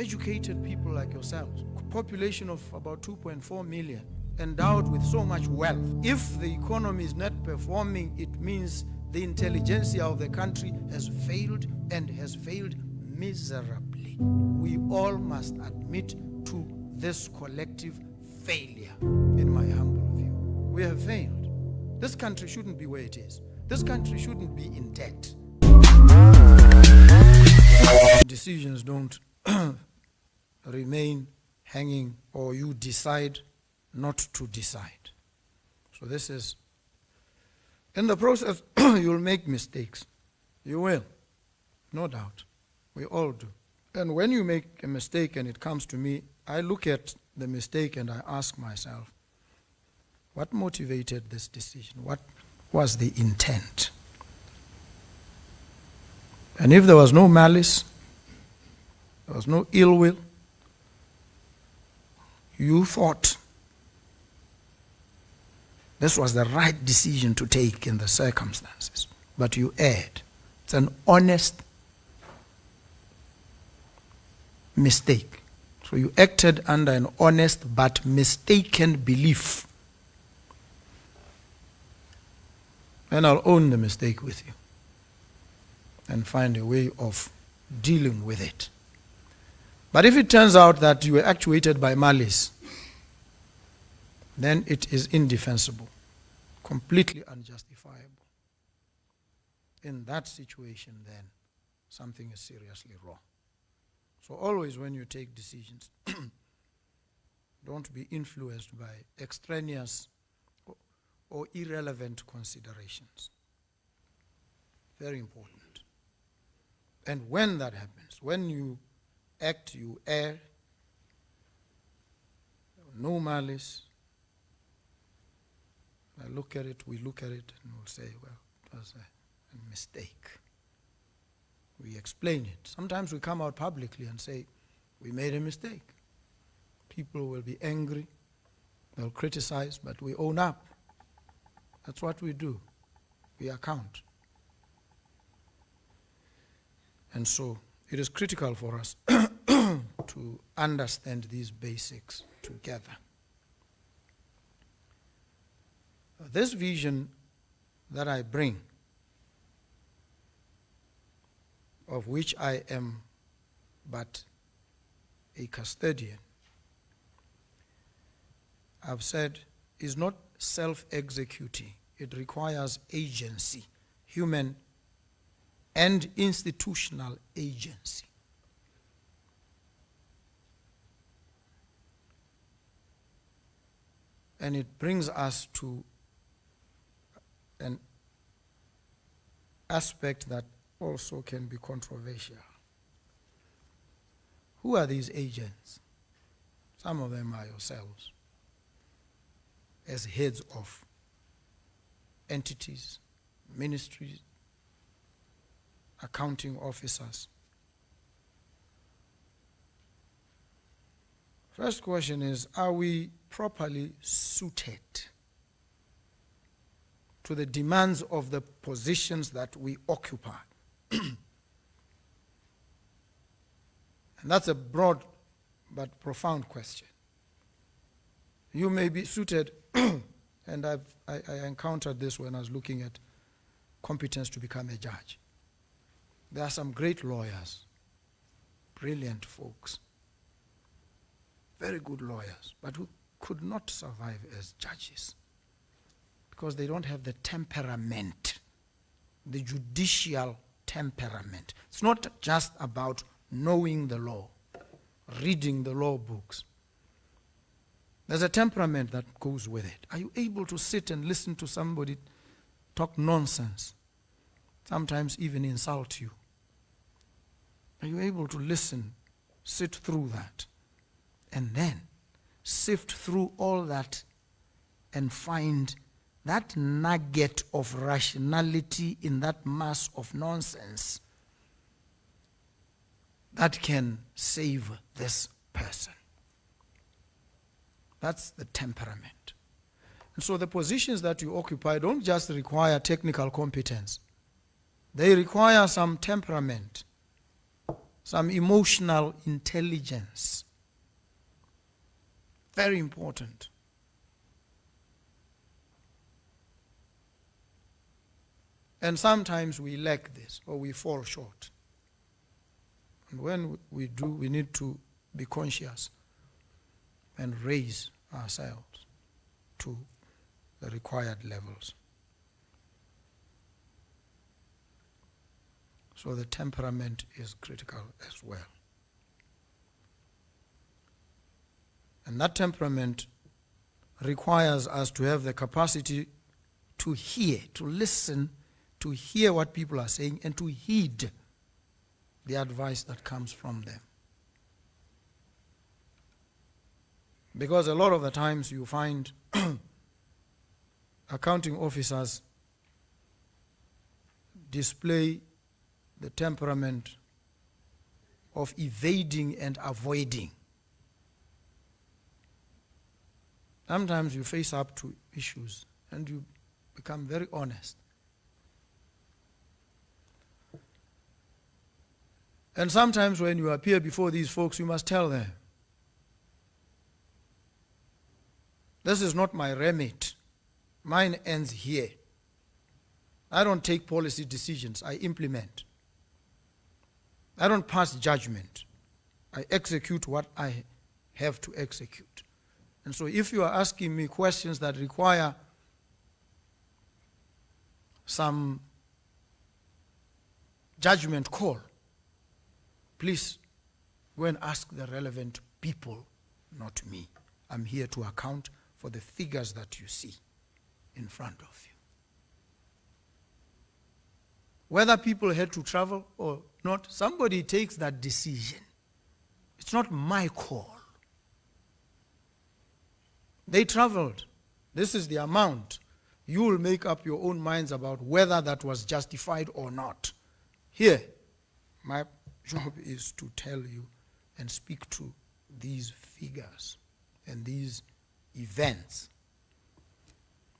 educated people like yourselves, population of about 2.4 million, endowed with so much wealth. If the economy is not performing, it means the intelligentsia of the country has failed, and has failed miserably. We all must admit to this collective failure, in my humble view. We have failed. This country shouldn't be where it is. This country shouldn't be in debt. Decisions don't remain hanging, or you decide not to decide. So this is, in the process, you'll make mistakes. You will, no doubt. We all do. And when you make a mistake and it comes to me, I look at the mistake and I ask myself, what motivated this decision? What was the intent? And if there was no malice, there was no ill will, you thought this was the right decision to take in the circumstances, but you erred. It's an honest mistake. So you acted under an honest but mistaken belief. And I'll own the mistake with you and find a way of dealing with it. But if it turns out that you were actuated by malice, then it is indefensible, completely unjustifiable. In that situation, then, something is seriously wrong. So always when you take decisions, don't be influenced by extraneous or irrelevant considerations. Very important. And when that happens, when you act, you err, no malice, we look at it, and we'll say, well, it was a mistake. We explain it. Sometimes we come out publicly and say, we made a mistake. People will be angry, they'll criticize, but we own up. That's what we do. We account. And so it is critical for us to understand these basics together. This vision that I bring, of which I am but a custodian, I've said, is not self-executing. It requires agency, human and institutional agency. And it brings us to an aspect that also can be controversial. Who are these agents? Some of them are yourselves, as heads of entities, ministries, accounting officers. First question is, are we properly suited to the demands of the positions that we occupy? And that's a broad but profound question. You may be suited, and I encountered this when I was looking at competence to become a judge. There are some great lawyers, brilliant folks, very good lawyers, but who could not survive as judges because they don't have the temperament, the judicial temperament. It's not just about knowing the law, reading the law books. There's a temperament that goes with it. Are you able to sit and listen to somebody talk nonsense, sometimes even insult you? Are you able to listen, sit through that, and then sift through all that and find that nugget of rationality in that mass of nonsense that can save this person? That's the temperament. And so the positions that you occupy don't just require technical competence. They require some temperament. some emotional intelligence. Very important. And sometimes we lack this, or we fall short. And when we do, we need to be conscious and raise ourselves to the required levels. So the temperament is critical as well. And that temperament requires us to have the capacity to hear, to listen, to hear what people are saying, and to heed the advice that comes from them. Because a lot of the times you find accounting officers display the temperament of evading and avoiding. Sometimes you face up to issues and you become very honest. And sometimes when you appear before these folks, you must tell them, this is not my remit. Mine ends here. I don't take policy decisions, I implement. I don't pass judgment. I execute what I have to execute. And so if you are asking me questions that require some judgment call, please go and ask the relevant people, not me. I'm here to account for the figures that you see in front of you. Whether people had to travel or not, somebody takes that decision. It's not my call. They traveled. This is the amount. You will make up your own minds about whether that was justified or not. Here, my job is to tell you and speak to these figures and these events.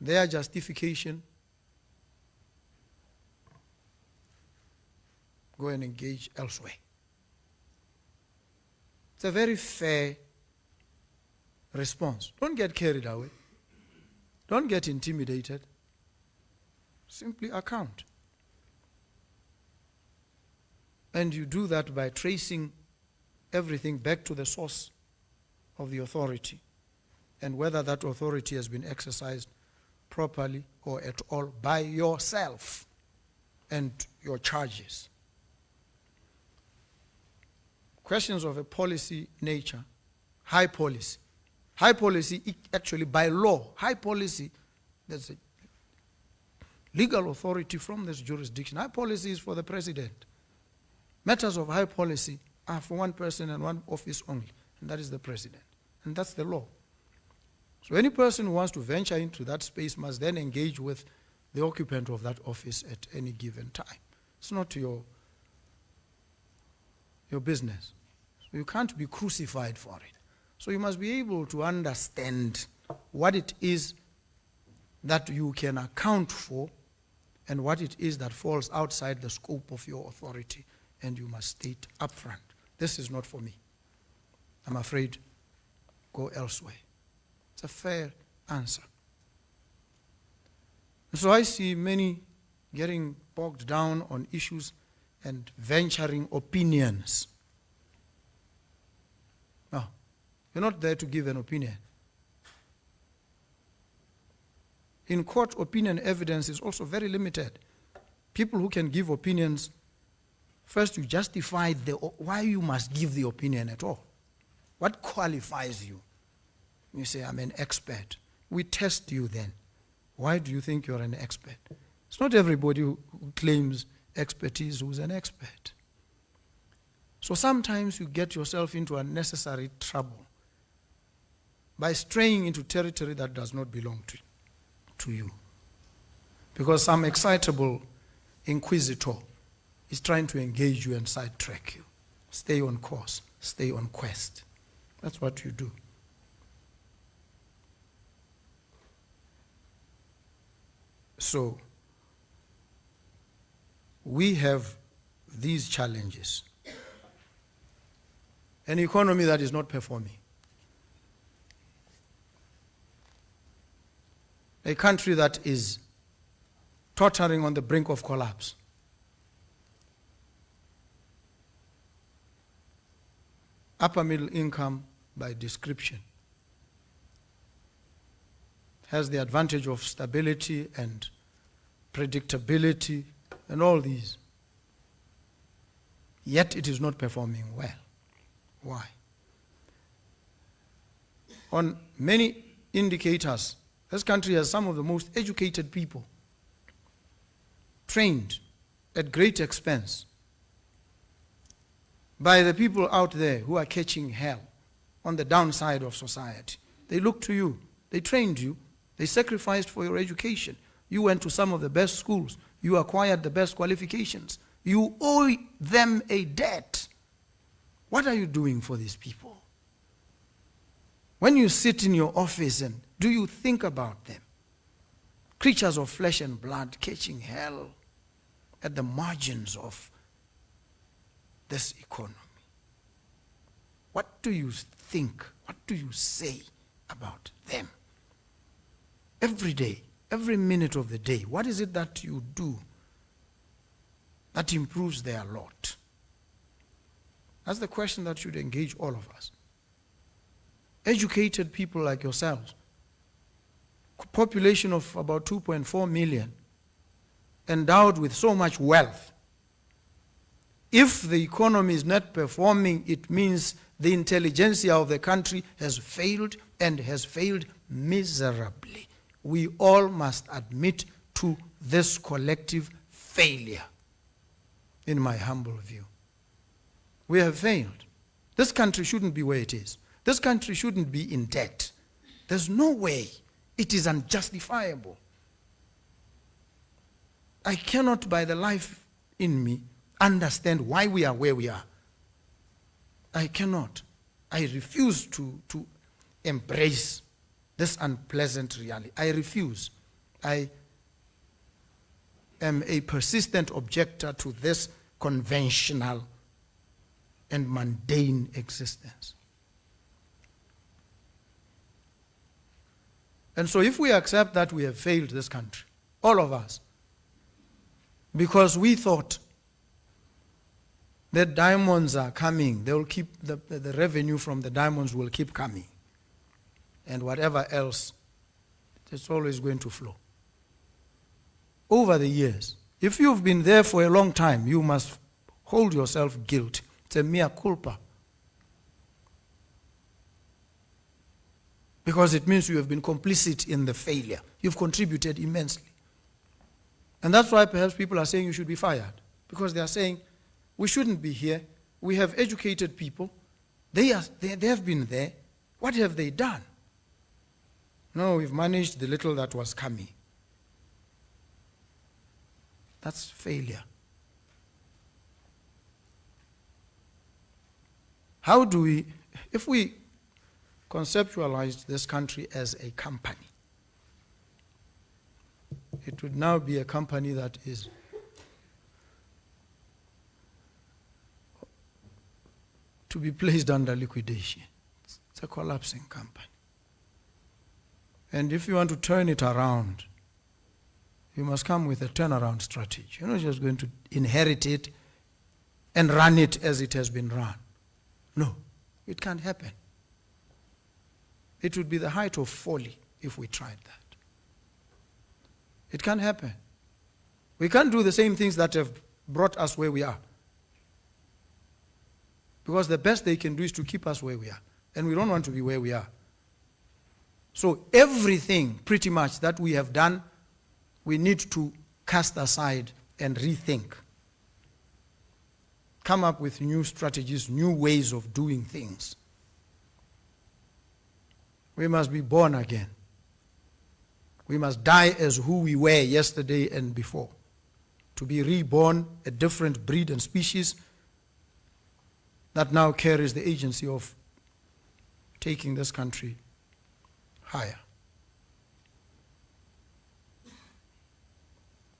Their justification, go and engage elsewhere. It's a very fair response. Don't get carried away. Don't get intimidated. Simply account. And you do that by tracing everything back to the source of the authority and whether that authority has been exercised properly or at all by yourself and your charges. Questions of a policy nature, high policy. High policy, actually by law, high policy, there's a legal authority from this jurisdiction. High policy is for the president. Matters of high policy are for one person and one office only, and that is the president. And that's the law. So any person who wants to venture into that space must then engage with the occupant of that office at any given time. It's not your business. So you can't be crucified for it. So you must be able to understand what it is that you can account for and what it is that falls outside the scope of your authority, and you must state upfront, this is not for me. I'm afraid, go elsewhere. It's a fair answer. And so I see many getting bogged down on issues and venturing opinions. No, you're not there to give an opinion. In court, opinion evidence is also very limited. People who can give opinions, first you justify why you must give the opinion at all. What qualifies you? You say, I'm an expert. We test you then. Why do you think you're an expert? It's not everybody who claims expertise who's an expert. So sometimes you get yourself into unnecessary trouble by straying into territory that does not belong to you. Because some excitable inquisitor is trying to engage you and sidetrack you. Stay on course. Stay on quest. That's what you do. So, we have these challenges an economy that is not performing. A country that is tottering on the brink of collapse. Upper middle income by description has the advantage of stability and predictability and all these. Yet it is not performing well. Why? On many indicators, this country has some of the most educated people, trained at great expense by the people out there who are catching hell on the downside of society. They look to you. They trained you. They sacrificed for your education. You went to some of the best schools. You acquired the best qualifications. You owe them a debt. What are you doing for these people? When you sit in your office, and do you think about them? Creatures of flesh and blood catching hell at the margins of this economy. What do you think? What do you say about them? Every day, every minute of the day, what is it that you do that improves their lot? That's the question that should engage all of us. Educated people like yourselves, population of about 2.4 million, endowed with so much wealth. If the economy is not performing, it means the intelligentsia of the country has failed, and has failed miserably. We all must admit to this collective failure, in my humble view. We have failed. This country shouldn't be where it is. This country shouldn't be in debt. There's no way. It is unjustifiable. I cannot, by the life in me, understand why we are where we are. I cannot. I refuse to embrace this unpleasant reality. I refuse. I am a persistent objector to this conventional and mundane existence. And so if we accept that we have failed this country, all of us, because we thought that diamonds are coming, they will keep the revenue from the diamonds will keep coming, and whatever else, it's always going to flow. Over the years, if you've been there for a long time, you must hold yourself guilty. It's a mea culpa. Because it means you have been complicit in the failure. You've contributed immensely. And that's why perhaps people are saying you should be fired. Because they are saying, we shouldn't be here. We have educated people. They have been there. What have they done? No, we've managed the little that was coming. That's failure. How do we, if we conceptualized this country as a company, it would now be a company that is to be placed under liquidation. It's a collapsing company. And if you want to turn it around, you must come with a turnaround strategy. You're not just going to inherit it and run it as it has been run. No, it can't happen. It would be the height of folly if we tried that. It can't happen. We can't do the same things that have brought us where we are. Because the best they can do is to keep us where we are. And we don't want to be where we are. So everything, pretty much, that we have done, we need to cast aside and rethink. Come up with new strategies, new ways of doing things. We must be born again. We must die as who we were yesterday and before. To be reborn, a different breed and species that now carries the agency of taking this country higher.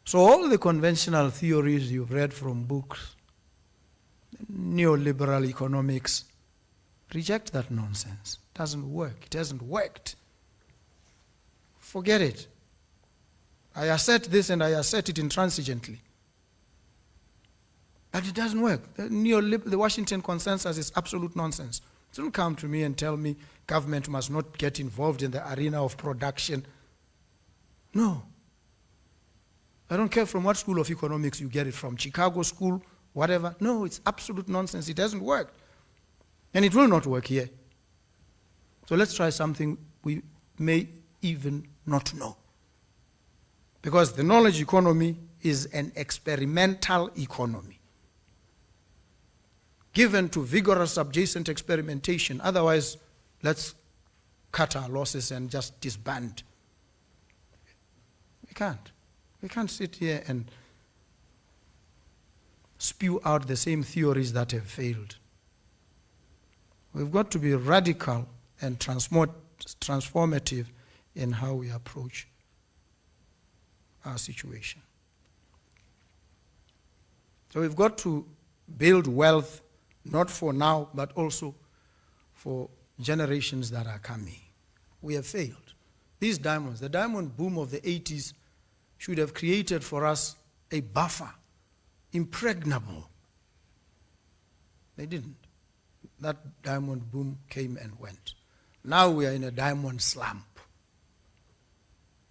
So all the conventional theories you've read from books, neoliberal economics, Reject that nonsense. It doesn't work. It hasn't worked. Forget it. I assert this and I assert it intransigently. But it doesn't work. The Washington consensus is absolute nonsense. Don't come to me and tell me government must not get involved in the arena of production. No. I don't care from what school of economics you get it from, Chicago school, whatever. No, it's absolute nonsense. It hasn't worked. And it will not work here. So let's try something we may even not know. Because the knowledge economy is an experimental economy, given to vigorous adjacent experimentation. Otherwise, let's cut our losses and just disband. We can't. We can't sit here and spew out the same theories that have failed. We've got to be radical and transformative in how we approach our situation. So we've got to build wealth, not for now, but also for generations that are coming. We have failed. These diamonds, the diamond boom of the 80s, should have created for us a buffer, impregnable. They didn't. That diamond boom came and went. Now we are in a diamond slump.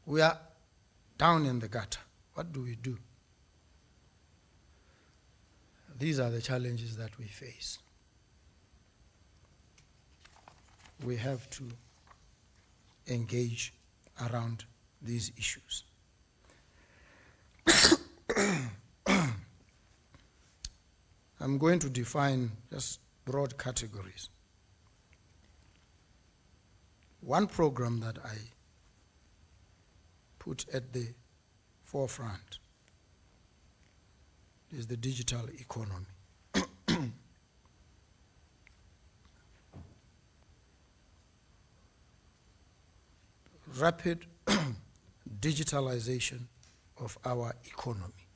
We are down in the gutter. What do we do? These are the challenges that we face. We have to engage around these issues. I'm going to define just broad categories. One program that I put at the forefront is the digital economy. Rapid digitalization of our economy.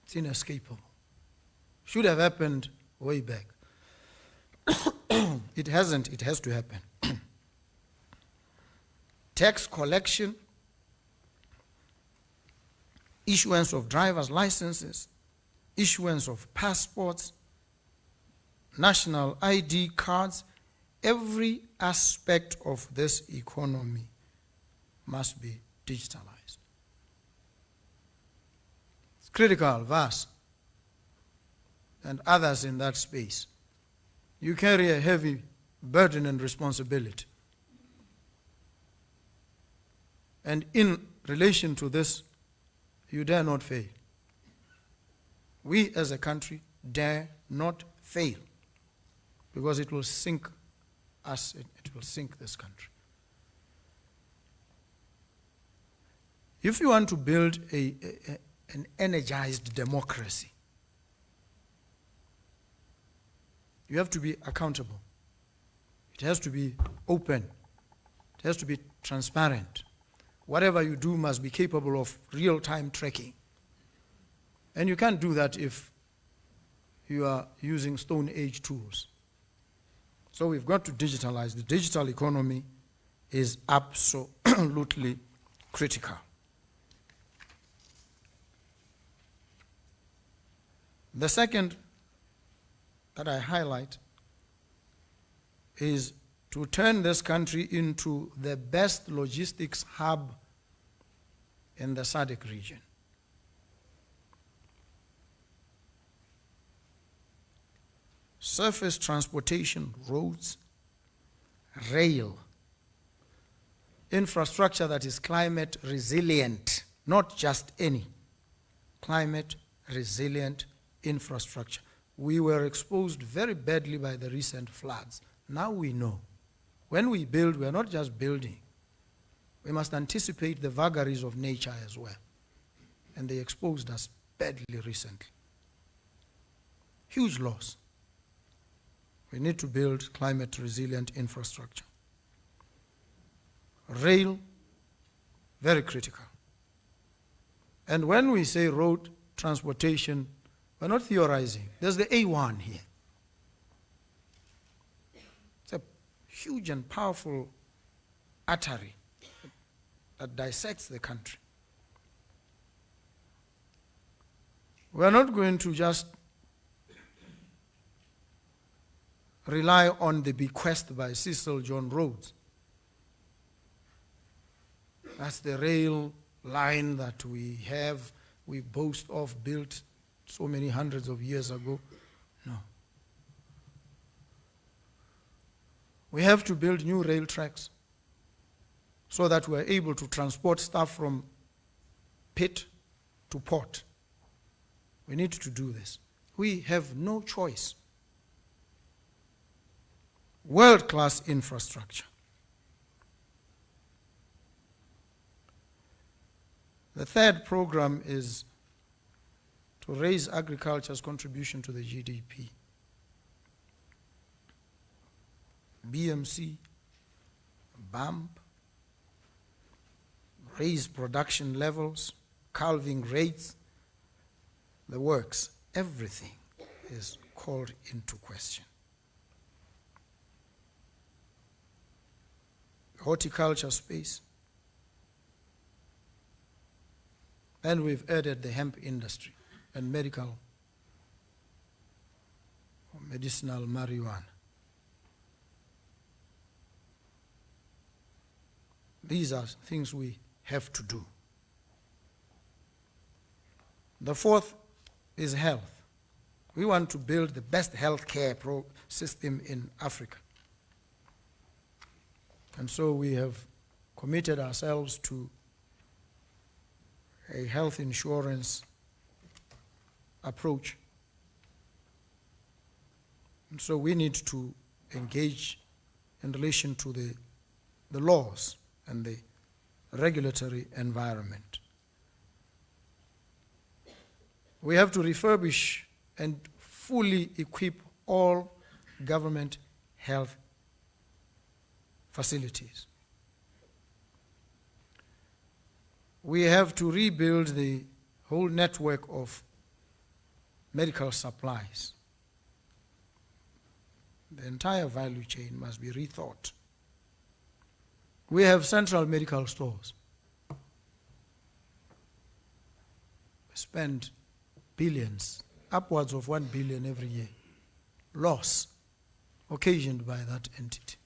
It's inescapable. Should have happened way back. It hasn't, it has to happen. Tax collection, issuance of driver's licenses, issuance of passports, national ID cards, every aspect of this economy must be digitalized. It's critical, vast, and others in that space. You carry a heavy burden and responsibility. And in relation to this, you dare not fail. We as a country dare not fail, because it will sink us, it will sink this country. If you want to build an energized democracy, you have to be accountable. It has to be open. It has to be transparent. Whatever you do must be capable of real-time tracking. And you can't do that if you are using Stone Age tools. So we've got to digitalize. The digital economy is absolutely critical. The second that I highlight is to turn this country into the best logistics hub in the SADC region. Surface transportation, roads, rail, infrastructure that is climate resilient, not just any, climate resilient infrastructure. We were exposed very badly by the recent floods. Now we know. When we build, we are not just building. We must anticipate the vagaries of nature as well. And they exposed us badly recently. Huge loss. We need to build climate resilient infrastructure. Rail, very critical. And when we say road transportation, we're not theorizing. There's the A1 here. huge and powerful artery that dissects the country. We are not going to just rely on the bequest by Cecil John Rhodes. That's the rail line that we boast of, built so many hundreds of years ago. No. We have to build new rail tracks so that we are able to transport stuff from pit to port. We need to do this. We have no choice. World-class infrastructure. The third program is to raise agriculture's contribution to the GDP. BMC, BAMP, raise production levels, calving rates, the works, everything is called into question. Horticulture space, and we've added the hemp industry and medicinal marijuana. These are things we have to do. The fourth is health. We want to build the best healthcare system in Africa. And so we have committed ourselves to a health insurance approach. And so we need to engage in relation to the laws and the regulatory environment. We have to refurbish and fully equip all government health facilities. We have to rebuild the whole network of medical supplies. The entire value chain must be rethought. We have central medical stores. We spend billions, upwards of 1 billion every year, loss occasioned by that entity.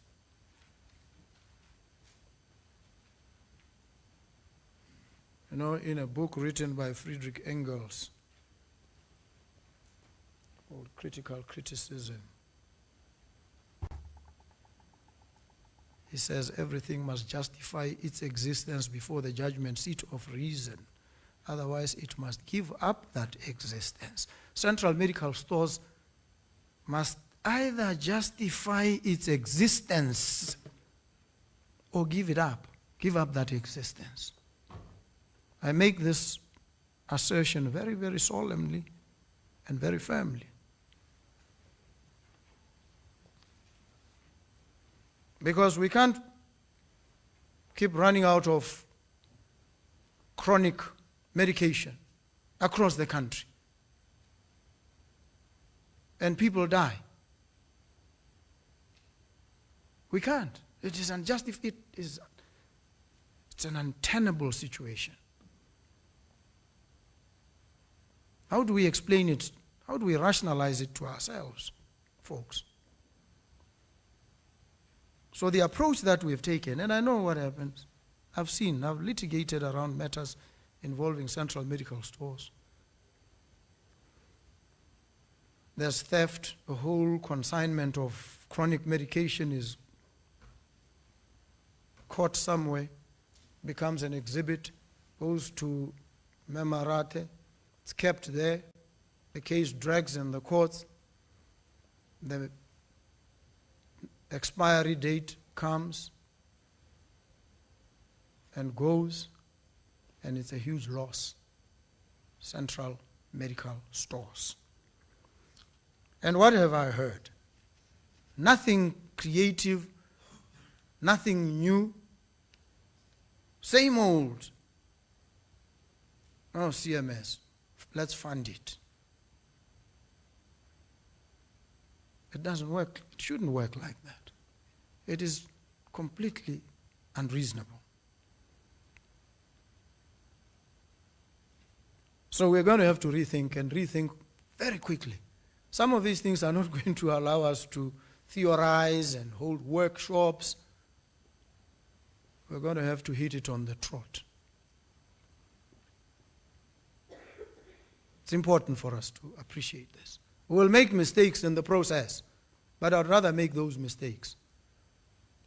You know, in a book written by Friedrich Engels called Critical Criticism, he says everything must justify its existence before the judgment seat of reason. Otherwise, it must give up that existence. Central medical stores must either justify its existence or give up that existence. I make this assertion very, very solemnly and very firmly. Because we can't keep running out of chronic medication across the country. And people die. We can't. It is unjustified. It's an untenable situation. How do we explain it? How do we rationalize it to ourselves, folks? So the approach that we've taken, and I know what happens. I've litigated around matters involving central medical stores. There's theft, a whole consignment of chronic medication is caught somewhere, becomes an exhibit, goes to Memarate, it's kept there, the case drags in the courts, the expiry date comes and goes, and it's a huge loss. Central medical stores. And what have I heard? Nothing creative, nothing new, same old. Oh, CMS, let's fund it. It doesn't work. It shouldn't work like that. It is completely unreasonable. So we're going to have to rethink very quickly. Some of these things are not going to allow us to theorize and hold workshops. We're going to have to hit it on the trot. It's important for us to appreciate this. We will make mistakes in the process, but I'd rather make those mistakes.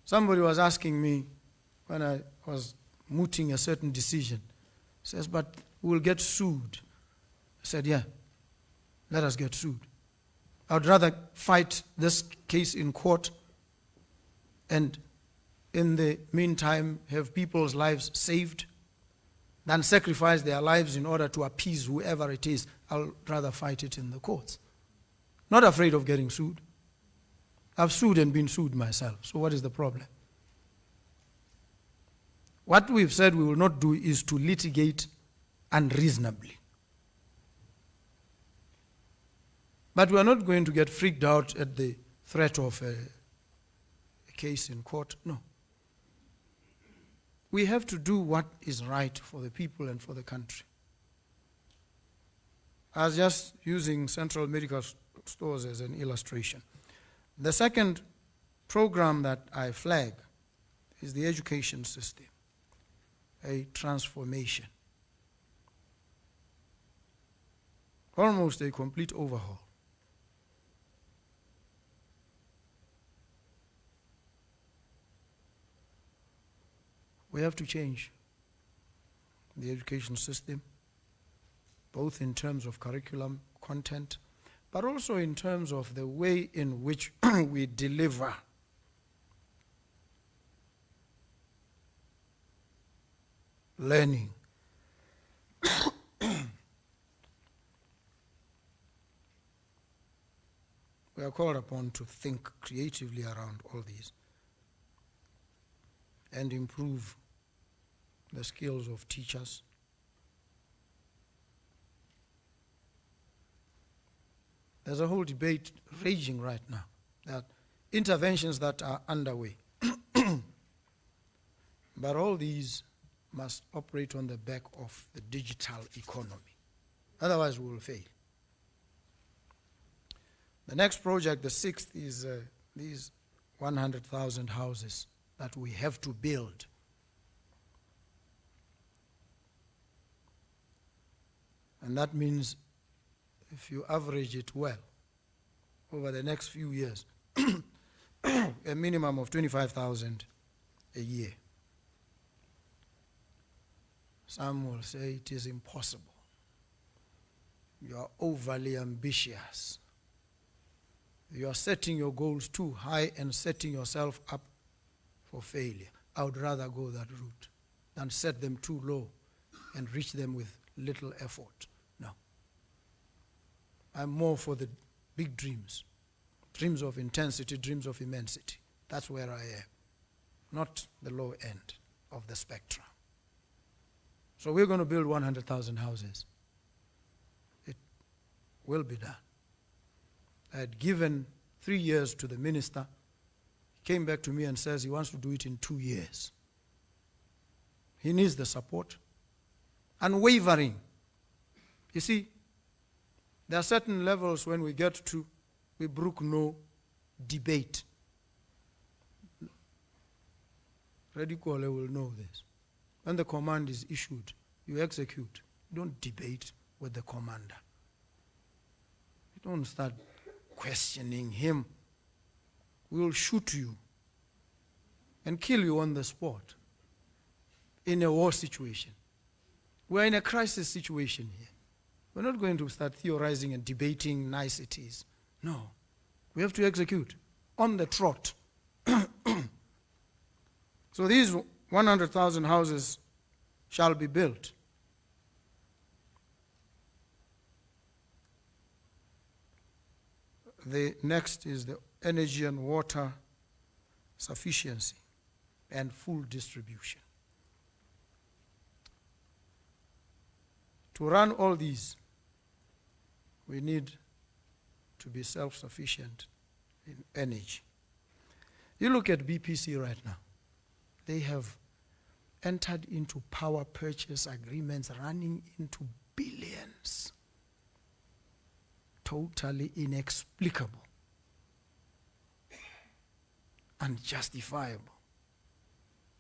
Somebody was asking me when I was mooting a certain decision, says, but we'll get sued. I said, yeah, let us get sued. I'd rather fight this case in court and in the meantime have people's lives saved than sacrifice their lives in order to appease whoever it is. I'll rather fight it in the courts. Not afraid of getting sued. I've sued and been sued myself, so what is the problem? What we've said we will not do is to litigate unreasonably. But we are not going to get freaked out at the threat of a case in court. No. We have to do what is right for the people and for the country. I was just using Central Medical Stores as an illustration. The second program that I flag is the education system, a transformation, almost a complete overhaul. We have to change the education system, both in terms of curriculum, content, but also in terms of the way in which we deliver learning. We are called upon to think creatively around all these and improve the skills of teachers. There's a whole debate raging right now that interventions that are underway. But all these must operate on the back of the digital economy. Otherwise we will fail. The next project, the sixth, is these 100,000 houses that we have to build. And that means if you average it well over the next few years, a minimum of 25,000 a year. Some will say it is impossible. You are overly ambitious. You are setting your goals too high and setting yourself up for failure. I would rather go that route than set them too low and reach them with little effort. No. I'm more for the big dreams. Dreams of intensity, dreams of immensity. That's where I am. Not the low end of the spectrum. So we're going to build 100,000 houses. It will be done. I had given 3 years to the minister. He came back to me and says he wants to do it in 2 years. He needs the support. Unwavering. You see, there are certain levels when we get to, we brook no debate. Redikole will know this. When the command is issued, you execute. You don't debate with the commander. You don't start questioning him. We will shoot you and kill you on the spot in a war situation. We're in a crisis situation here. We're not going to start theorizing and debating niceties. No. We have to execute on the trot. So these 100,000 houses shall be built. The next is the energy and water sufficiency and full distribution. To run all these, we need to be self-sufficient in energy. You look at BPC right now. They have entered into power purchase agreements running into billions. Totally inexplicable. Unjustifiable.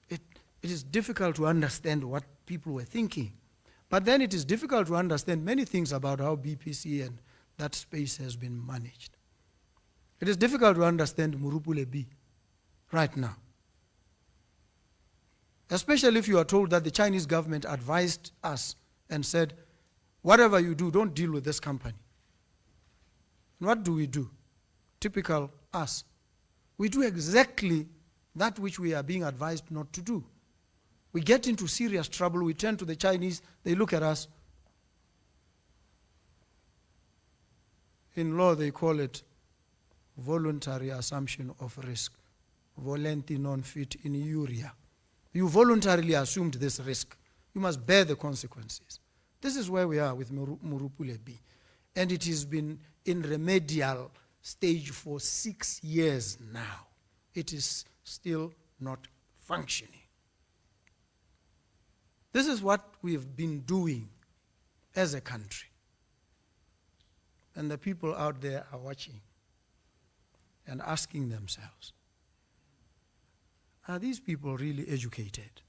It is difficult to understand what people were thinking. But then it is difficult to understand many things about how BPC and that space has been managed. It is difficult to understand Murupule B right now. Especially if you are told that the Chinese government advised us and said, whatever you do, don't deal with this company. And what do? Typical us. We do exactly that which we are being advised not to do. We get into serious trouble, we turn to the Chinese, they look at us. In law, they call it voluntary assumption of risk. Volenti non fit in iuria. You voluntarily assumed this risk. You must bear the consequences. This is where we are with Murupule B. And it has been in remedial stage for 6 years now. It is still not functioning. This is what we have been doing as a country. And the people out there are watching and asking themselves, are these people really educated?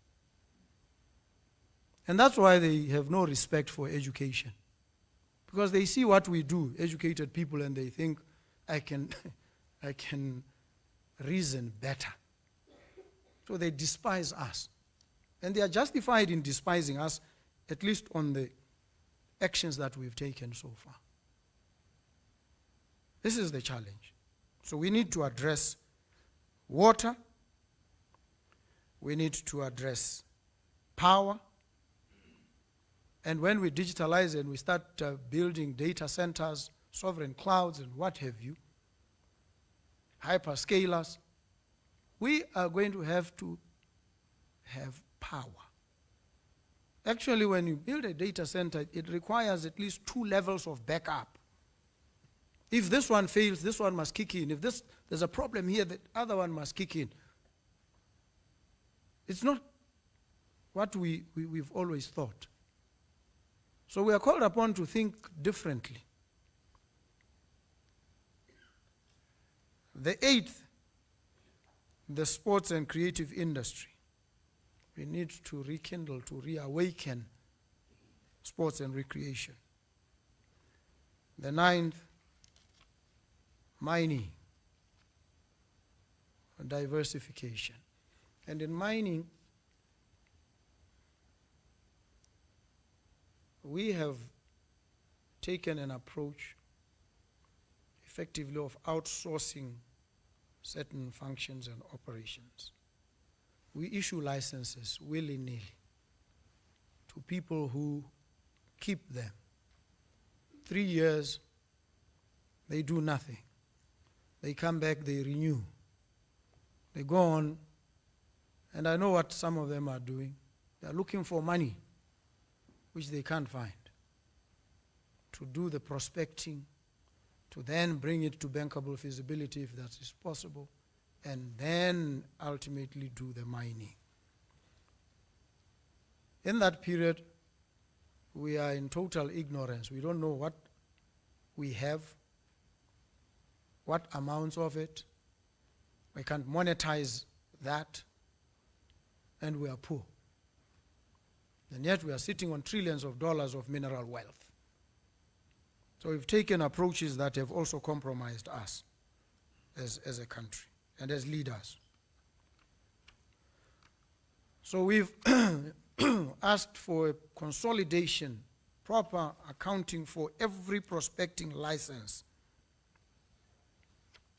And that's why they have no respect for education. Because they see what we do, educated people, and they think, I can reason better. So they despise us. And they are justified in despising us, at least on the actions that we've taken so far. This is the challenge. So we need to address water. We need to address power. And when we digitalize and we start building data centers, sovereign clouds and what have you, hyperscalers, we are going to have have power. Actually, when you build a data center, it requires at least 2 levels of backup. If this one fails, this one must kick in. If there's a problem here, the other one must kick in. It's not what we've always thought. So we are called upon to think differently. The 8th, the sports and creative industry. We need to rekindle, to reawaken sports and recreation. The 9th, mining, diversification. And in mining, we have taken an approach effectively of outsourcing certain functions and operations. We issue licenses willy-nilly to people who keep them. 3 years, they do nothing. They come back, they renew. They go on, and I know what some of them are doing. They're looking for money, which they can't find, to do the prospecting, to then bring it to bankable feasibility if that is possible, and then ultimately do the mining. In that period, we are in total ignorance. We don't know what we have, what amounts of it. We can't monetize that, and we are poor. And yet we are sitting on trillions of dollars of mineral wealth. So we've taken approaches that have also compromised us as a country and as leaders. So we've asked for a consolidation, proper accounting for every prospecting license,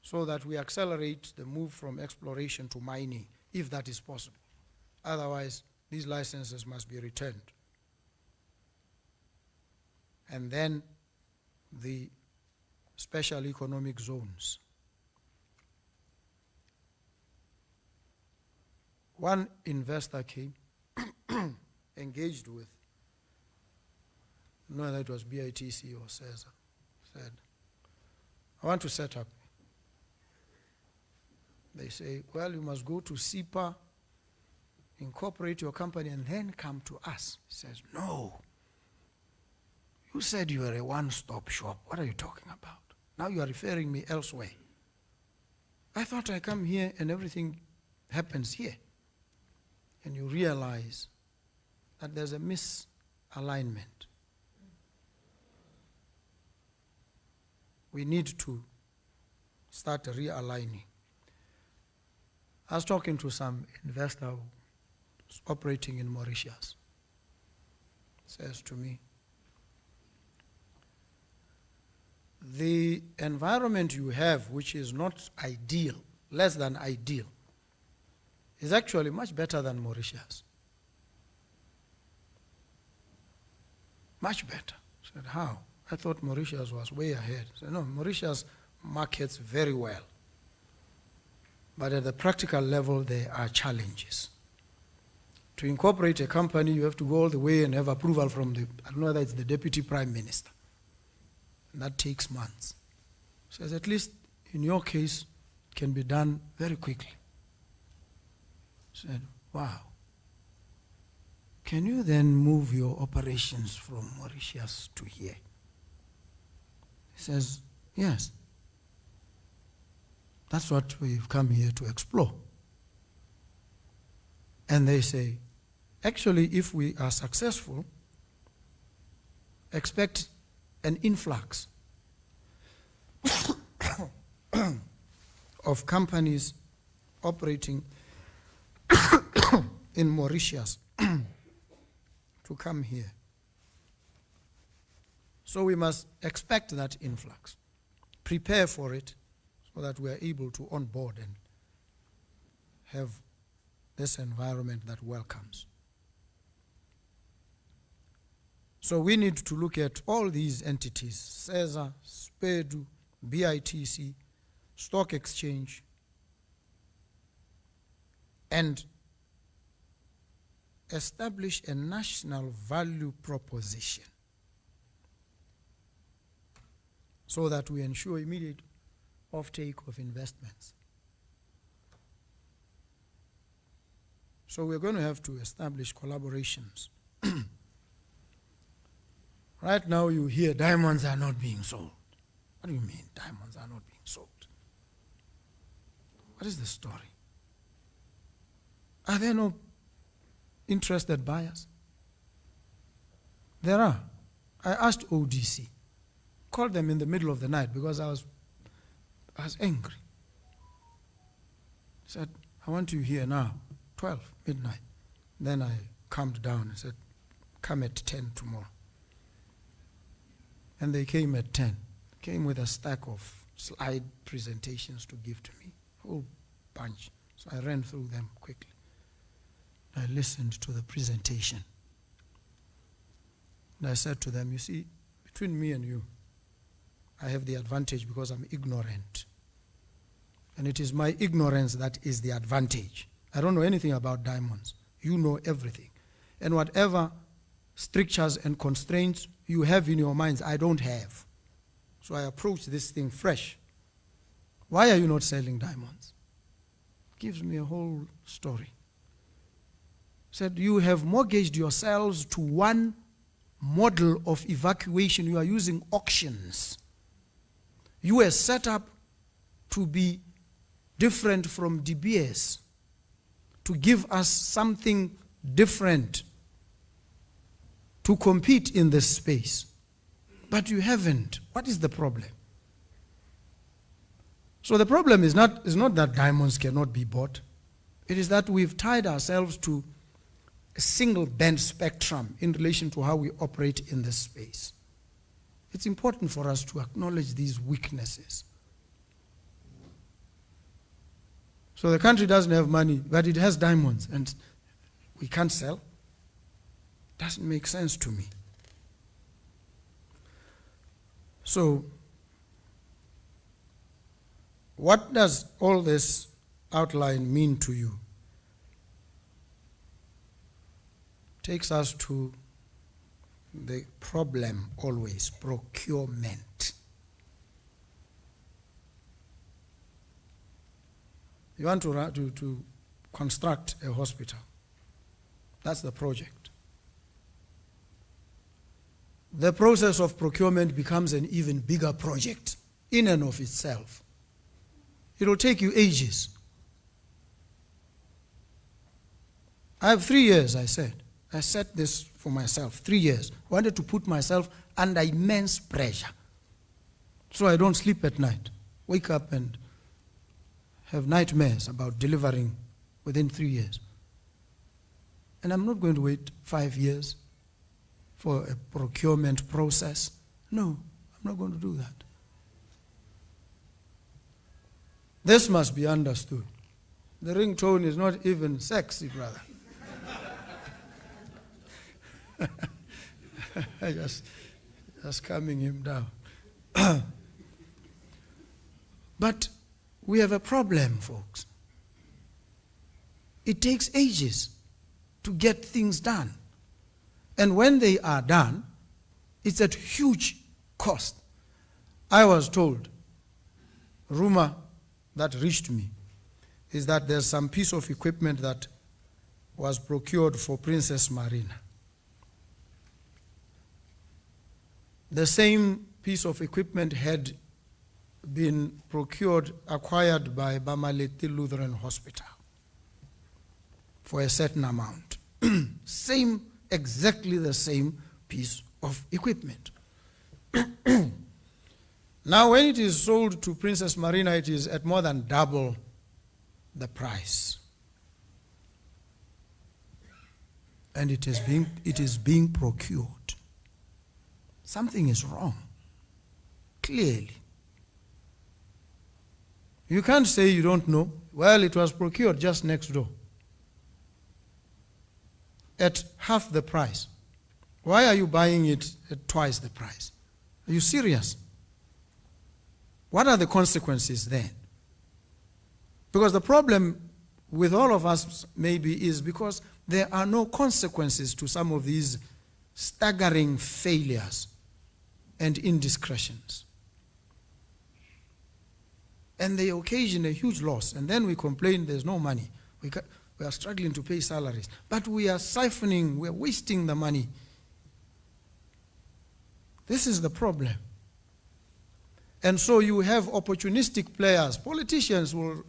so that we accelerate the move from exploration to mining, if that is possible. Otherwise, these licenses must be returned. And then the special economic zones. One investor came, engaged with, no, that was BITC or CESA, said, I want to set up They say, well, you must go to SIPA, incorporate your company, and then come to us. He says, no. You said you were a one-stop shop. What are you talking about? Now you are referring me elsewhere. I thought I come here and everything happens here. And you realize that there's a misalignment. We need to start realigning. I was talking to some investor who's operating in Mauritius. Says to me, the environment you have, which is not ideal, less than ideal, is actually much better than Mauritius. Much better. I said, how? I thought Mauritius was way ahead. I said, no, Mauritius markets very well. But at the practical level, there are challenges. To incorporate a company, you have to go all the way and have approval from I don't know whether it's the Deputy Prime Minister. And that takes months. So at least in your case, it can be done very quickly. I said, wow. Can you then move your operations from Mauritius to here? He says, yes. That's what we've come here to explore. And they say, actually, if we are successful, expect an influx of companies operating in Mauritius to come here. So we must expect that influx, prepare for it, so that we are able to onboard and have this environment that welcomes. So we need to look at all these entities, CESA, SPEDU, BITC, Stock Exchange, and establish a national value proposition so that we ensure immediate offtake of investments. So we're going to have to establish collaborations. Right now you hear diamonds are not being sold. What do you mean diamonds are not being sold? What is the story? Are there no interested buyers? There are. I asked ODC, called them in the middle of the night because I was angry. I said, I want you here now, 12, midnight. Then I calmed down and said, come at 10 tomorrow. And they came at 10. Came with a stack of slide presentations to give to me, a whole bunch. So I ran through them quickly. I listened to the presentation. And I said to them, you see, between me and you, I have the advantage because I'm ignorant. And it is my ignorance that is the advantage. I don't know anything about diamonds. You know everything. And whatever strictures and constraints you have in your minds, I don't have. So I approach this thing fresh. Why are you not selling diamonds? Gives me a whole story. Said, you have mortgaged yourselves to one model of evacuation. You are using auctions. You were set up to be different from De Beers, to give us something different to compete in this space. But you haven't. What is the problem? So the problem is not that diamonds cannot be bought. It is that we've tied ourselves to a single band spectrum in relation to how we operate in this space. It's important for us to acknowledge these weaknesses. So the country doesn't have money, but it has diamonds, and we can't sell. Doesn't make sense to me. So, what does all this outline mean to you? Takes us to the problem always, procurement. You want to construct a hospital. That's the project. The process of procurement becomes an even bigger project in and of itself. It will take you ages. I have 3 years, I said. I set this for myself, 3 years. I wanted to put myself under immense pressure so I don't sleep at night. Wake up and have nightmares about delivering within 3 years. And I'm not going to wait 5 years for a procurement process. No, I'm not going to do that. This must be understood. The ringtone is not even sexy, brother. I just calming him down. But we have a problem, folks. It takes ages to get things done. And when they are done, it's at huge cost. I was told, rumor that reached me, is that there's some piece of equipment that was procured for Princess Marina. The same piece of equipment had been acquired by Bamaleti Lutheran Hospital for a certain amount. Exactly the same piece of equipment. Now, when it is sold to Princess Marina, it is at more than double the price. And it is being procured. Something is wrong, clearly. You can't say you don't know. Well, it was procured just next door at half the price. Why are you buying it at twice the price? Are you serious? What are the consequences then? Because the problem with all of us maybe is because there are no consequences to some of these staggering failures and indiscretions. And they occasion a huge loss. And then we complain there's no money. We are struggling to pay salaries. But we are siphoning, we are wasting the money. This is the problem. And so you have opportunistic players. Politicians will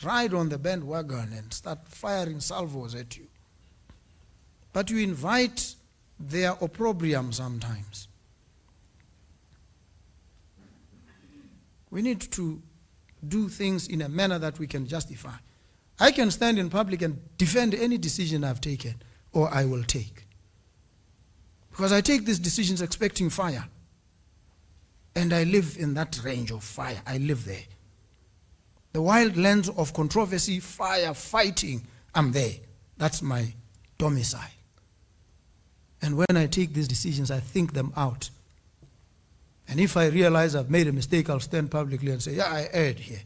ride on the bandwagon and start firing salvos at you. But you invite their opprobrium sometimes. We need to do things in a manner that we can justify. I can stand in public and defend any decision I've taken or I will take. Because I take these decisions expecting fire. And I live in that range of fire. I live there. The wild lands of controversy, fire, fighting, I'm there. That's my domicile. And when I take these decisions, I think them out. And if I realize I've made a mistake, I'll stand publicly and say, yeah, I erred here.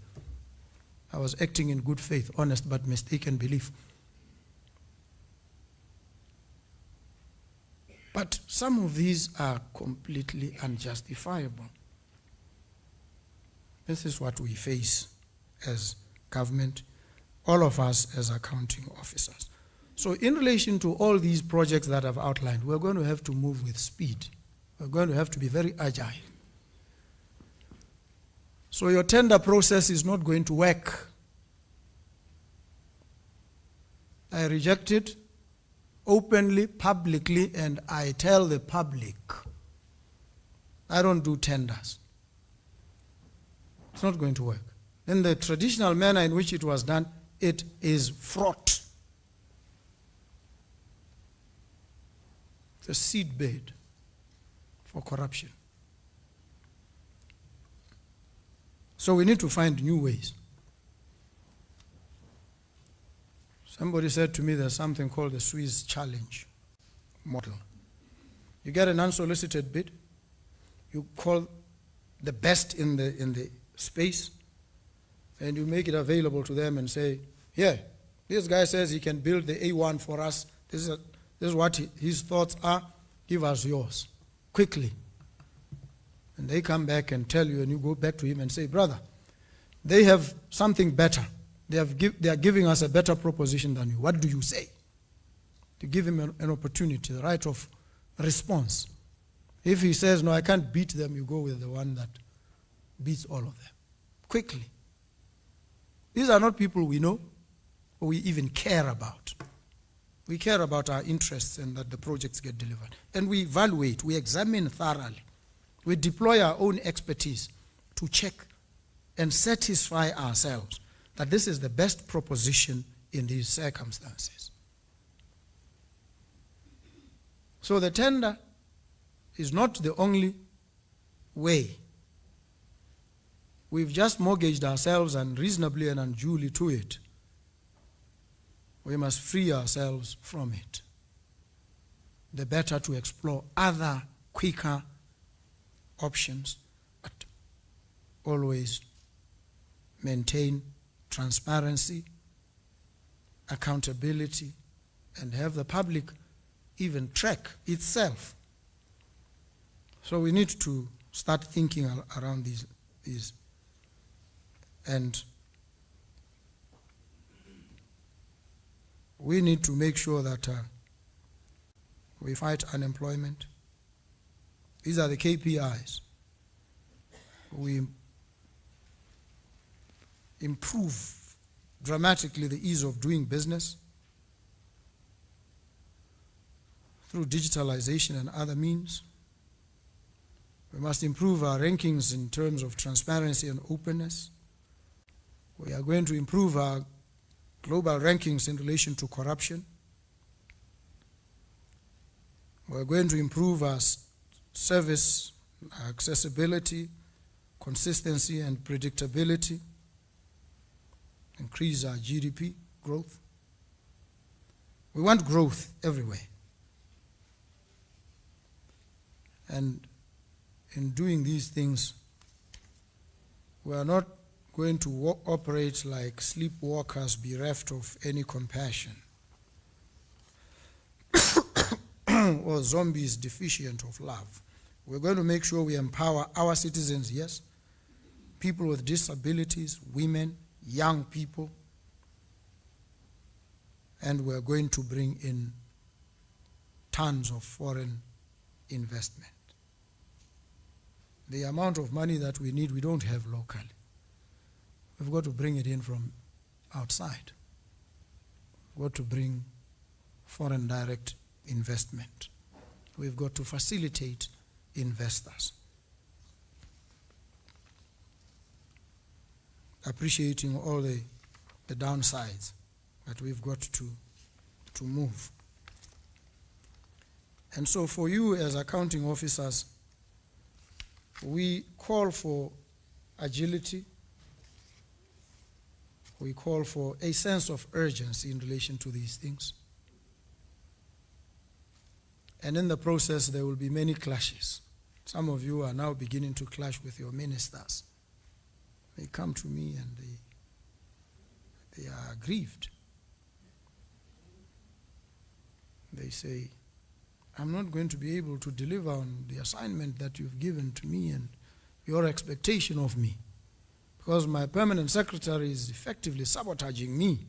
I was acting in good faith, honest but mistaken belief. But some of these are completely unjustifiable. This is what we face as government, all of us as accounting officers. So in relation to all these projects that I've outlined, we're going to have to move with speed. We're going to have to be very agile. So your tender process is not going to work. I reject it openly, publicly, and I tell the public, I don't do tenders. It's not going to work. In the traditional manner in which it was done, it is fraught. It's a seedbed for corruption. So we need to find new ways. Somebody said to me there's something called the Swiss challenge model. You get an unsolicited bid, you call the best in the space, and you make it available to them and say, yeah, this guy says he can build the A1 for us. This is what his thoughts are. Give us yours, quickly. And they come back and tell you, and you go back to him and say, brother, they have something better. They are giving us a better proposition than you. What do you say? To give him an opportunity, the right of response. If he says, no, I can't beat them, you go with the one that beats all of them. Quickly. These are not people we know or we even care about. We care about our interests and that the projects get delivered. And we evaluate, we examine thoroughly. We deploy our own expertise to check and satisfy ourselves that this is the best proposition in these circumstances. So the tender is not the only way. We've just mortgaged ourselves unreasonably and unduly to it. We must free ourselves from it. The better to explore other quicker options, but always maintain transparency, accountability, and have the public even track itself. So we need to start thinking around these. And we need to make sure that we fight unemployment. These are the KPIs. We improve dramatically the ease of doing business through digitalization and other means. We must improve our rankings in terms of transparency and openness. We are going to improve our global rankings in relation to corruption. We're going to improve our service, our accessibility, consistency, and predictability. Increase our GDP growth. We want growth everywhere. And in doing these things, we are not going to operate like sleepwalkers bereft of any compassion or zombies deficient of love. We're going to make sure we empower our citizens, yes, people with disabilities, women, young people, and we're going to bring in tons of foreign investment. The amount of money that we need, we don't have locally. We've got to bring it in from outside. We've got to bring foreign direct investment. We've got to facilitate investors. Appreciating all the downsides that we've got to move. And so for you as accounting officers, we call for agility. We call for a sense of urgency in relation to these things. And in the process, there will be many clashes. Some of you are now beginning to clash with your ministers. They come to me and they are aggrieved. They say, I'm not going to be able to deliver on the assignment that you've given to me and your expectation of me, because my permanent secretary is effectively sabotaging me.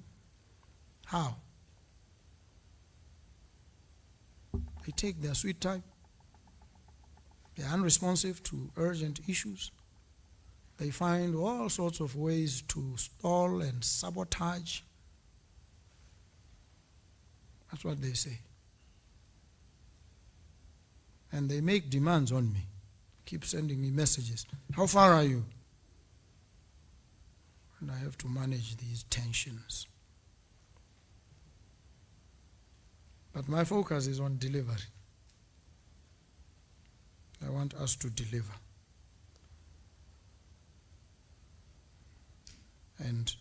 How? They take their sweet time. They are unresponsive to urgent issues. They find all sorts of ways to stall and sabotage. That's what they say. And they make demands on me. Keep sending me messages. How far are you? And I have to manage these tensions. But my focus is on delivery. I want us to deliver. And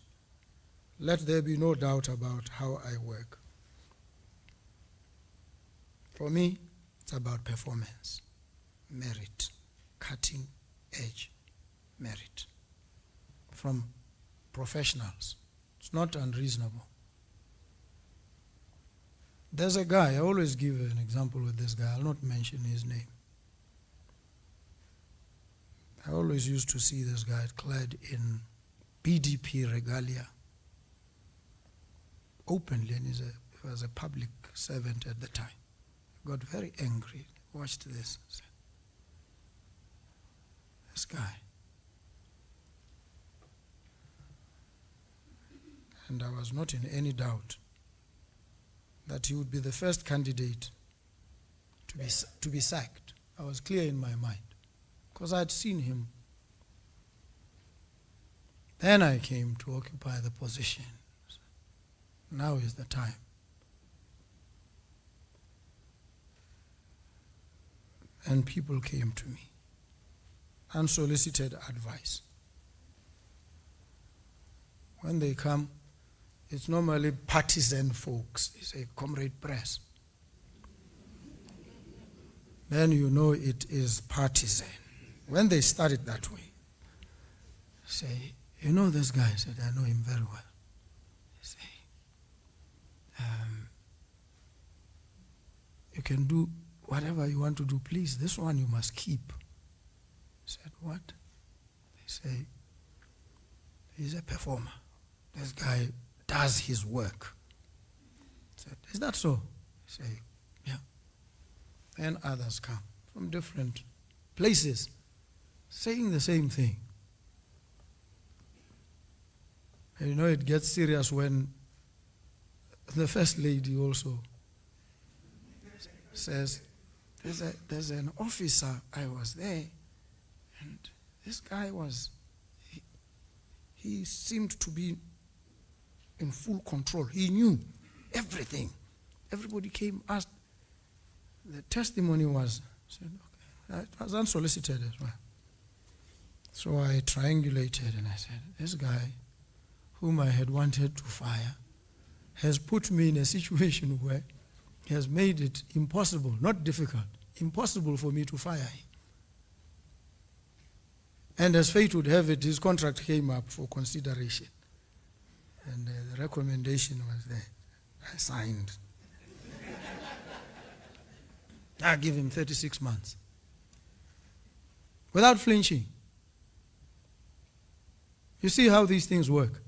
let there be no doubt about how I work. For me, it's about performance, merit, cutting edge merit from professionals. It's not unreasonable. There's a guy, I always give an example with this guy, I'll not mention his name. I always used to see this guy clad in BDP regalia, openly, and he was a public servant at the time. Got very angry. Watched this. Said, this guy. And I was not in any doubt that he would be the first candidate to be sacked. I was clear in my mind because I had seen him. Then I came to occupy the position. Now is the time. And people came to me, unsolicited advice. When they come, it's normally partisan folks. They say, Comrade Press. Then you know it is partisan. When they start it that way, say, you know this guy? I said, I know him very well. They say, you can do whatever you want to do, please. This one you must keep. I said, what? They say, he's a performer. This guy does his work. I said, is that so? I say, yeah. And others come from different places saying the same thing. And you know, it gets serious when the first lady also says, there's an officer, I was there, and this guy he seemed to be in full control. He knew everything. Everybody came, asked. The testimony was, said, okay, it was unsolicited as well. So I triangulated and I said, this guy whom I had wanted to fire has put me in a situation where he has made it impossible, not difficult, impossible for me to fire him. And as fate would have it, his contract came up for consideration. And the recommendation was there. I signed. I give him 36 months. Without flinching. You see how these things work.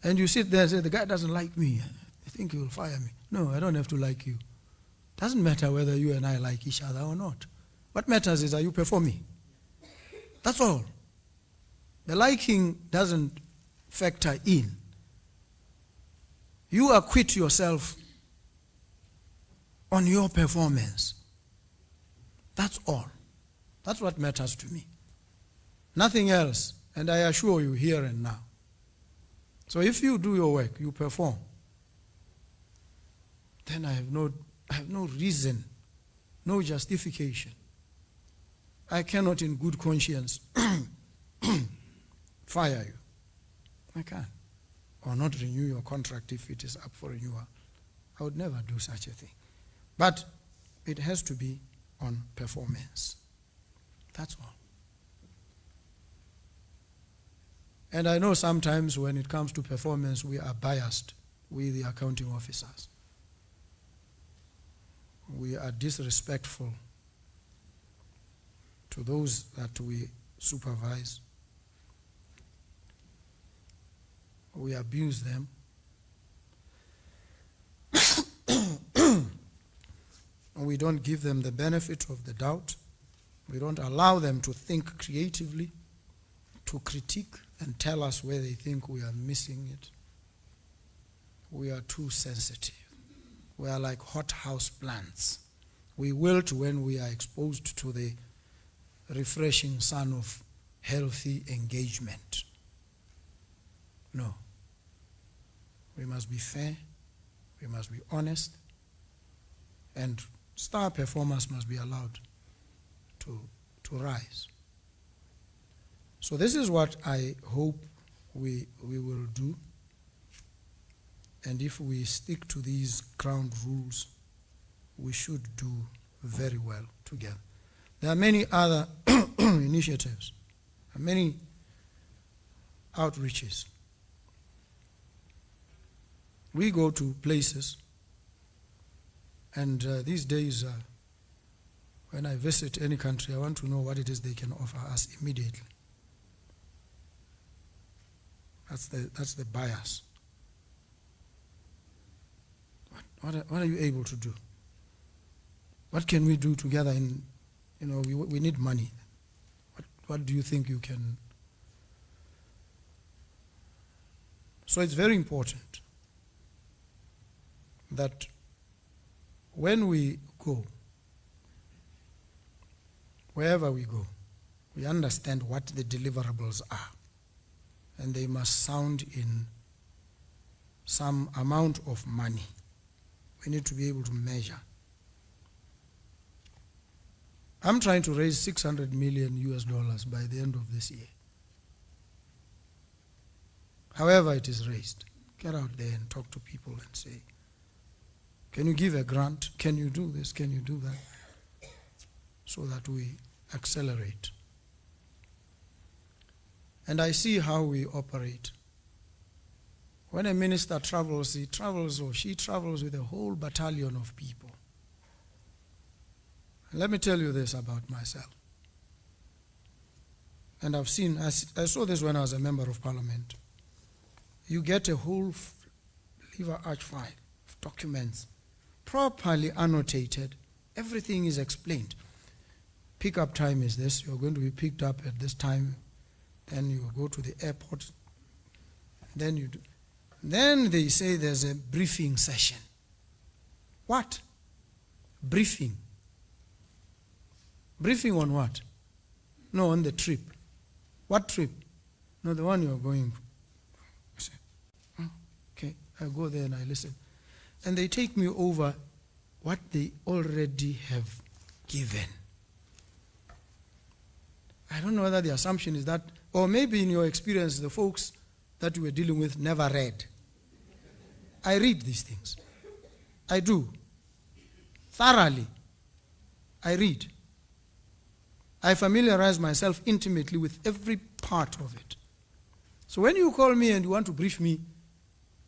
And you sit there and say, the guy doesn't like me. I think he will fire me. No, I don't have to like you. Doesn't matter whether you and I like each other or not. What matters is, are you performing? That's all. The liking doesn't factor in. You acquit yourself on your performance. That's all. That's what matters to me. Nothing else. And I assure you, here and now. So if you do your work, you perform, then I have no reason, no justification. I cannot in good conscience fire you. I can't. Or not renew your contract if it is up for renewal. I would never do such a thing. But it has to be on performance. That's all. And I know sometimes when it comes to performance, we are biased with the accounting officers. We are disrespectful to those that we supervise. We abuse them. We don't give them the benefit of the doubt. We don't allow them to think creatively, to critique and tell us where they think we are missing it. We are too sensitive. We are like hothouse plants. We wilt when we are exposed to the refreshing sun of healthy engagement. No. We must be fair. We must be honest. And star performers must be allowed to rise. So this is what I hope we will do. And if we stick to these ground rules, we should do very well together. There are many other initiatives, many outreaches. We go to places, and these days, when I visit any country, I want to know what it is they can offer us immediately. That's the bias. What are you able to do? What can we do together? We need money. What do you think you can? So it's very important that when we go, wherever we go, we understand what the deliverables are. And they must sound in some amount of money. We need to be able to measure. I'm trying to raise $600 million by the end of this year. However it is raised, get out there and talk to people and say, can you give a grant? Can you do this? Can you do that? So that we accelerate. And I see how we operate. When a minister travels, he travels or she travels with a whole battalion of people. And let me tell you this about myself. And I saw this when I was a member of parliament. You get a whole liver arch file of documents, properly annotated. Everything is explained. Pickup time is this. You're going to be picked up at this time. Then you go to the airport. Then they say there's a briefing session. What? Briefing. Briefing on what? No, on the trip. What trip? No, the one you're going. I say, oh, okay, I go there and I listen. And they take me over what they already have given. I don't know whether the assumption is that, or maybe in your experience, the folks that you were dealing with never read. I read these things. I do. Thoroughly. I read. I familiarize myself intimately with every part of it. So when you call me and you want to brief me,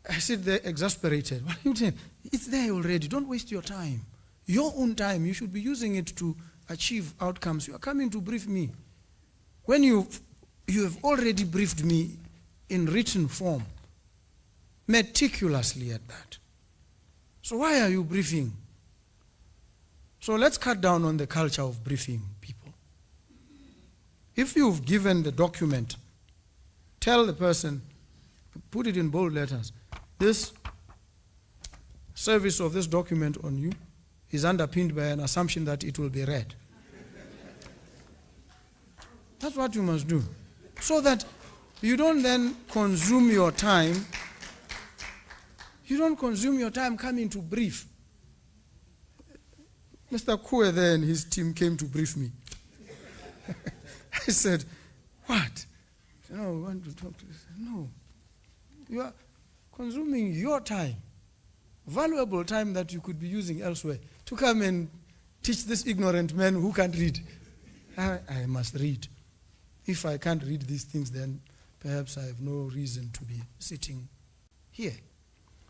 I sit there exasperated. What are you saying? It's there already. Don't waste your time. Your own time. You should be using it to achieve outcomes. You are coming to brief me. When you have already briefed me in written form, meticulously at that. So why are you briefing? So let's cut down on the culture of briefing people. If you've given the document, tell the person, put it in bold letters, this service of this document on you is underpinned by an assumption that it will be read. That's what you must do. So that you don't then consume your time. You don't consume your time coming to brief. Mr. Kue there and his team came to brief me. I said, what? No, we want to talk to you. No. You are consuming your time, valuable time that you could be using elsewhere, to come and teach this ignorant man who can't read. I must read. If I can't read these things, then perhaps I have no reason to be sitting here.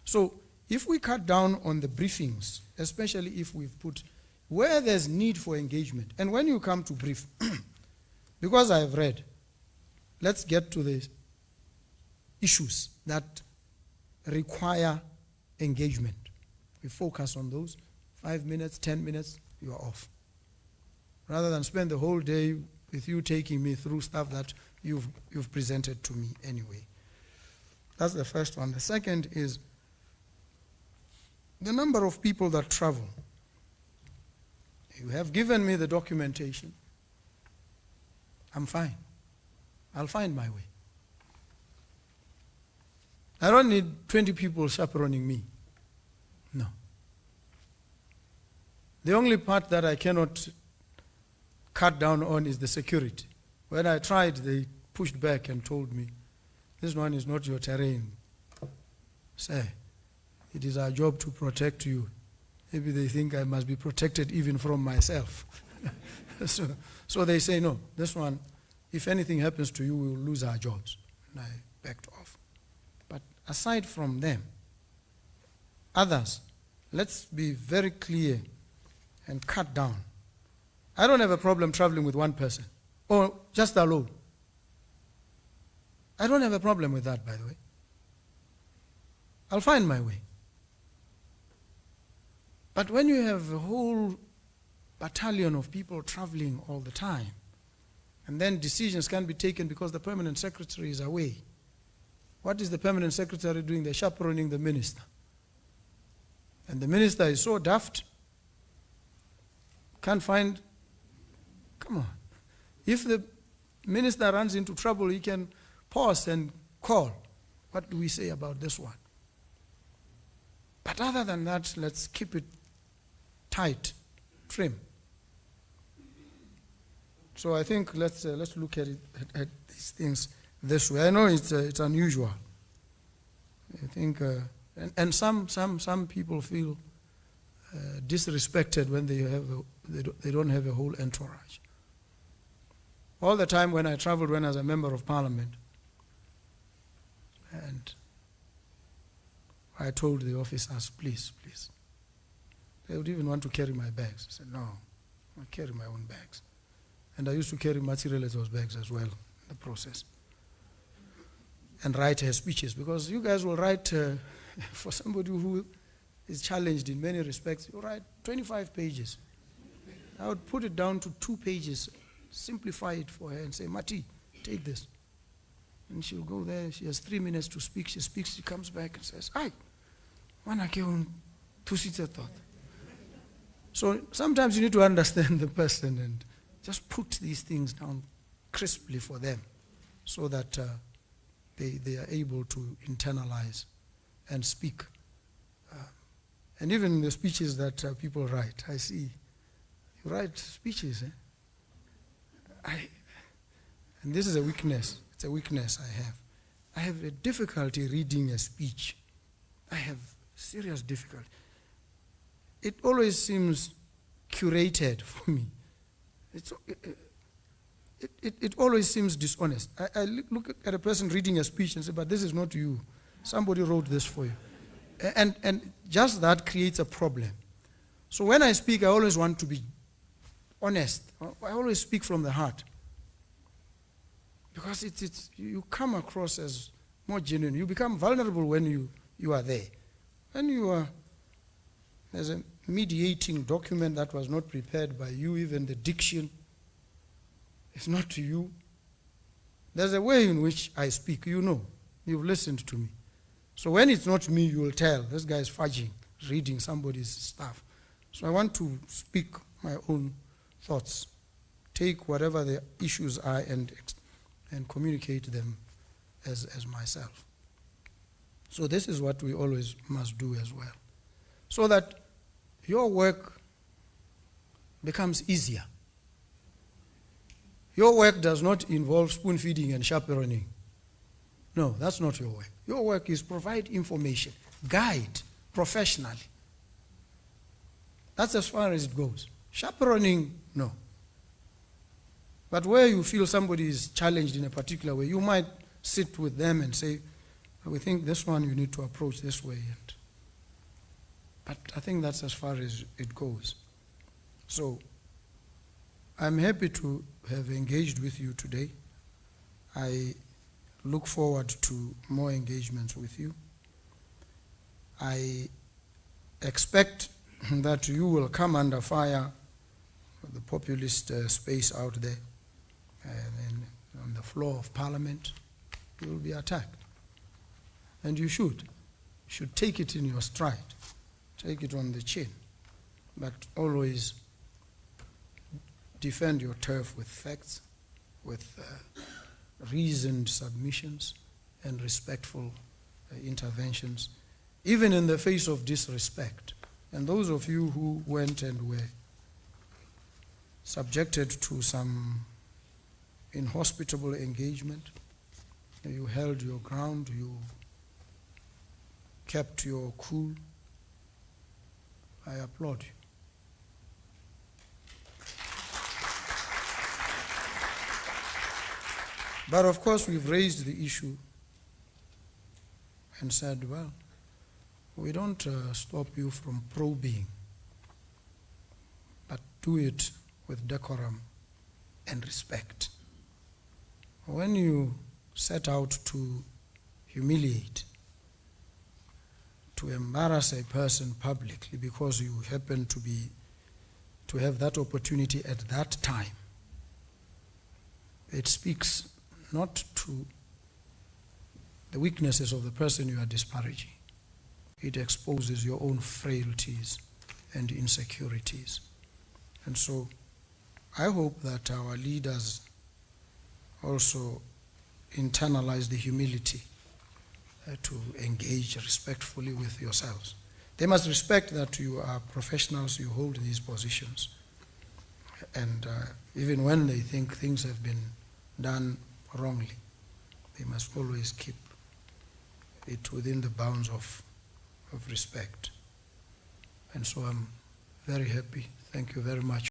So if we cut down on the briefings, especially if we've put where there's need for engagement, and when you come to brief, because I have read, let's get to the issues that require engagement. We focus on those. 5 minutes, 10 minutes, you are off. Rather than spend the whole day with you taking me through stuff that you've presented to me anyway. That's the first one. The second is the number of people that travel. You have given me the documentation. I'm fine. I'll find my way. I don't need 20 people chaperoning me. No. The only part that I cannot cut down on is the security. When I tried, they pushed back and told me, this one is not your terrain. Sir, it is our job to protect you. Maybe they think I must be protected even from myself. So they say, no, this one, if anything happens to you, we will lose our jobs. And I backed off. But aside from them, others, let's be very clear and cut down. I don't have a problem traveling with one person or just alone. I don't have a problem with that, by the way. I'll find my way. But when you have a whole battalion of people traveling all the time, and then decisions can be taken because the permanent secretary is away, what is the permanent secretary doing? They're chaperoning the minister. And the minister is so daft, can't find, come on. If the minister runs into trouble, he can pause and call. What do we say about this one? But other than that, let's keep it tight, trim. So I think let's look at these things this way. I know it's unusual. I think, and some people feel disrespected when they don't have a whole entourage. All the time when I traveled when I was a member of parliament, and I told the officers, please. They would even want to carry my bags. I said, no, I carry my own bags. And I used to carry Matsirele's bags as well in the process. And write her speeches, because you guys will write, for somebody who is challenged in many respects, you write 25 pages. I would put it down to 2 pages, simplify it for her and say, Mati, take this. And she'll go there, she has 3 minutes to speak, she speaks, she comes back and says, "Ai, wana ke un thusitse tota." So sometimes you need to understand the person and just put these things down crisply for them so that they are able to internalize and speak. And even the speeches that people write, I see, you write speeches, and this is a weakness. It's a weakness I have. I have a difficulty reading a speech. I have serious difficulty. It always seems curated for me. It always seems dishonest. I look at a person reading a speech and say, but this is not you. Somebody wrote this for you. And just that creates a problem. So when I speak, I always want to be honest. I always speak from the heart. Because you come across as more genuine. You become vulnerable when you are there. When there's a mediating document that was not prepared by you, even the diction, it's not to you. There's a way in which I speak, you know. You've listened to me. So when it's not me, you will tell, this guy is fudging, reading somebody's stuff. So I want to speak my own thoughts, take whatever the issues are and communicate them as myself. So this is what we always must do as well. So that your work becomes easier. Your work does not involve spoon feeding and chaperoning. No, that's not your work. Your work is provide information, guide professionally. That's as far as it goes. Chaperoning, no. But where you feel somebody is challenged in a particular way, you might sit with them and say, we think this one you need to approach this way. But I think that's as far as it goes. So I'm happy to have engaged with you today. I look forward to more engagements with you. I expect that you will come under fire, the populist space out there, and on the floor of Parliament, you will be attacked. And you should take it in your stride, take it on the chin, but always defend your turf with facts, with reasoned submissions and respectful interventions, even in the face of disrespect. And those of you who went and were subjected to some inhospitable engagement, you held your ground, you kept your cool, I applaud you. But of course, we've raised the issue and said, well, we don't stop you from probing, but do it with decorum and respect. When you set out to humiliate, to embarrass a person publicly because you happen to have that opportunity at that time, it speaks not to the weaknesses of the person you are disparaging. It exposes your own frailties and insecurities. And so I hope that our leaders also internalize the humility to engage respectfully with yourselves. They must respect that you are professionals, you hold these positions. And even when they think things have been done wrongly, they must always keep it within the bounds of respect. And so I'm very happy. Thank you very much.